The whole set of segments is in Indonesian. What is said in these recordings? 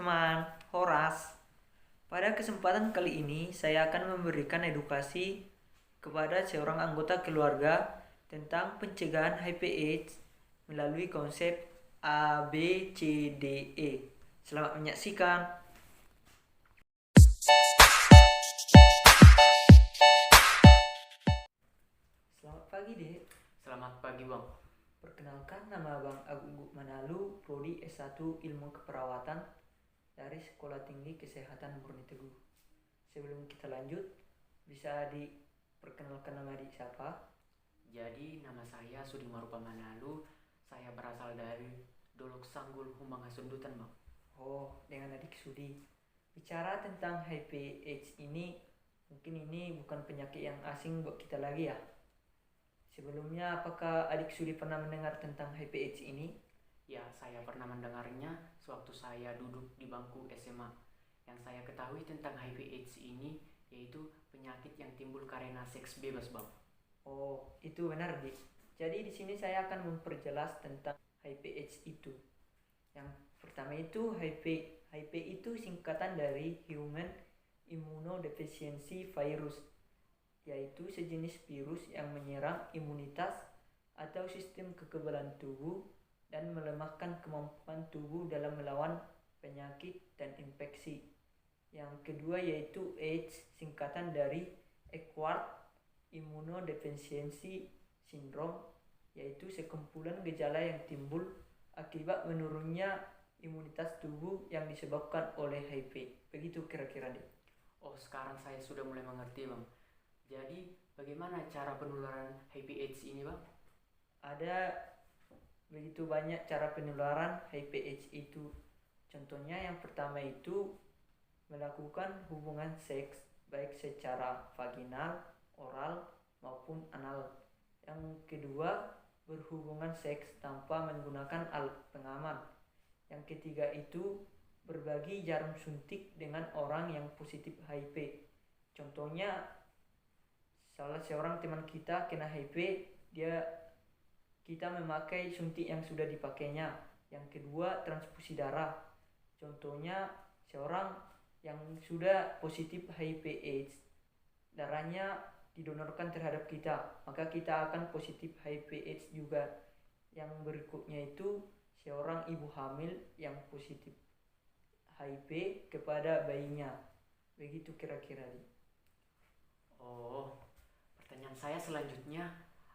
teman-teman, Horas. Pada kesempatan kali ini, saya akan memberikan edukasi kepada seorang anggota keluarga tentang pencegahan HIV/AIDS melalui konsep ABCDE. Selamat menyaksikan. Selamat pagi, Dek. Selamat pagi, Bang. Perkenalkan, nama Bang Agung Manalu, Prodi S1 Ilmu Keperawatan dari Sekolah Tinggi Kesehatan Murni Teguh. Sebelum kita lanjut, bisa diperkenalkan nama adik siapa? Jadi, nama saya Sudi Marupa Manalu. Saya berasal dari Dolok Sanggul, Humanga Sundutan, Bang. Oh, dengan adik Sudi. Bicara tentang HIV/AIDS ini, mungkin ini bukan penyakit yang asing buat kita lagi ya. Sebelumnya, apakah adik Sudi pernah mendengar tentang HIV/AIDS ini? Ya, saya pernah mendengarnya sewaktu saya duduk di bangku SMA. Yang saya ketahui tentang HIV/AIDS ini yaitu penyakit yang timbul karena seks bebas, Bang. Oh, itu benar, Dik. Jadi di sini saya akan memperjelas tentang HIV/AIDS itu. Yang pertama itu HIV. HIV itu singkatan dari Human Immunodeficiency Virus, yaitu sejenis virus yang menyerang imunitas atau sistem kekebalan tubuh dan melemahkan kemampuan tubuh dalam melawan penyakit dan infeksi. Yang kedua yaitu AIDS, singkatan dari Acquired Immunodeficiency Syndrome, yaitu sekumpulan gejala yang timbul akibat menurunnya imunitas tubuh yang disebabkan oleh HIV. Begitu kira-kira deh. Oh, sekarang saya sudah mulai mengerti, Bang. Jadi, bagaimana cara penularan HIV/AIDS ini, Bang? Ada begitu banyak cara penularan HIV/AIDS itu. Contohnya yang pertama itu melakukan hubungan seks baik secara vaginal, oral maupun anal. Yang kedua, berhubungan seks tanpa menggunakan alat pengaman. Yang ketiga itu berbagi jarum suntik dengan orang yang positif HIV. Contohnya salah seorang teman kita kena HIV, kita memakai suntik yang sudah dipakainya. Yang kedua, transfusi darah. Contohnya seorang yang sudah positif HIV/AIDS, darahnya didonorkan terhadap kita, maka kita akan positif HIV/AIDS juga. Yang berikutnya itu seorang ibu hamil yang positif HIV kepada bayinya. Begitu kira-kira. Oh, pertanyaan saya selanjutnya,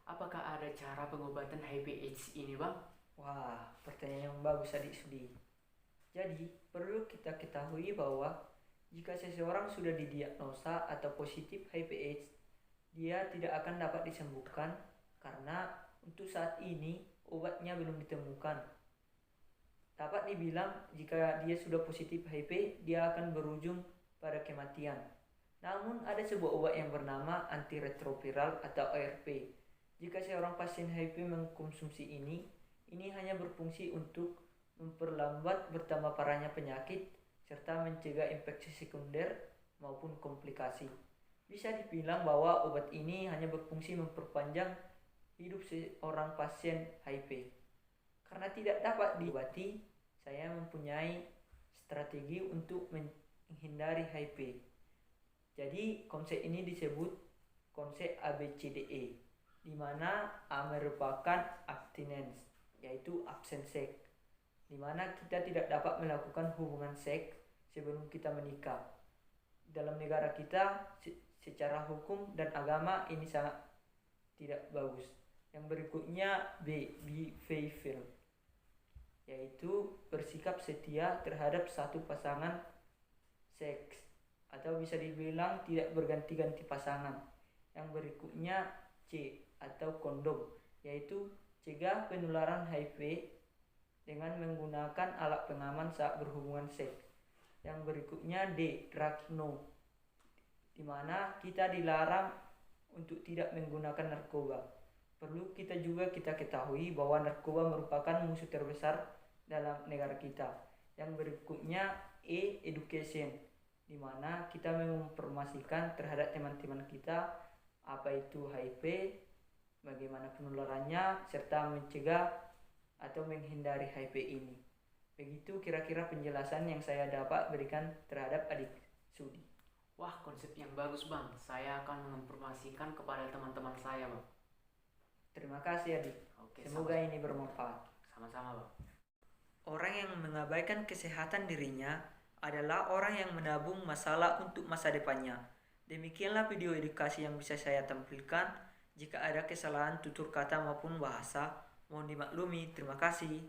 apakah ada cara pengobatan HIV/AIDS ini, Bang? Wah, pertanyaan yang bagus adik Sudi. Jadi, perlu kita ketahui bahwa jika seseorang sudah didiagnosa atau positif HIV/AIDS, dia tidak akan dapat disembuhkan karena untuk saat ini obatnya belum ditemukan. Dapat dibilang jika dia sudah positif HIV, dia akan berujung pada kematian. Namun ada sebuah obat yang bernama antiretroviral atau ARV. Jika seorang pasien HIV mengkonsumsi ini hanya berfungsi untuk memperlambat bertambah parahnya penyakit serta mencegah infeksi sekunder maupun komplikasi. Bisa dibilang bahwa obat ini hanya berfungsi memperpanjang hidup seorang pasien HIV. Karena tidak dapat diobati, saya mempunyai strategi untuk menghindari HIV. Jadi konsep ini disebut konsep ABCDE, di mana A merupakan abstinence, yaitu absent sex, di mana kita tidak dapat melakukan hubungan seks sebelum kita menikah. Dalam negara kita secara hukum dan agama ini sangat tidak bagus. Yang berikutnya be faithful, yaitu bersikap setia terhadap satu pasangan seks, atau bisa dibilang tidak berganti-ganti pasangan. Yang berikutnya C atau kondom, yaitu cegah penularan HIV dengan menggunakan alat pengaman saat berhubungan seks. Yang berikutnya D, drug no, di mana kita dilarang untuk tidak menggunakan narkoba. Perlu kita ketahui bahwa narkoba merupakan musuh terbesar dalam negara kita. Yang berikutnya E, education, di mana kita menginformasikan terhadap teman-teman kita apa itu HIV, bagaimana penularannya, serta mencegah atau menghindari HIV ini. Begitu kira-kira penjelasan yang saya dapat berikan terhadap adik Sudi. Wah, konsep yang bagus Bang. Saya akan menginformasikan kepada teman-teman saya Bang. Terima kasih adik. Oke, Semoga ini bermanfaat. sama-sama Bang. Orang yang mengabaikan kesehatan dirinya adalah orang yang menabung masalah untuk masa depannya. Demikianlah video edukasi yang bisa saya tampilkan. Jika ada kesalahan tutur kata maupun bahasa, mohon dimaklumi. Terima kasih.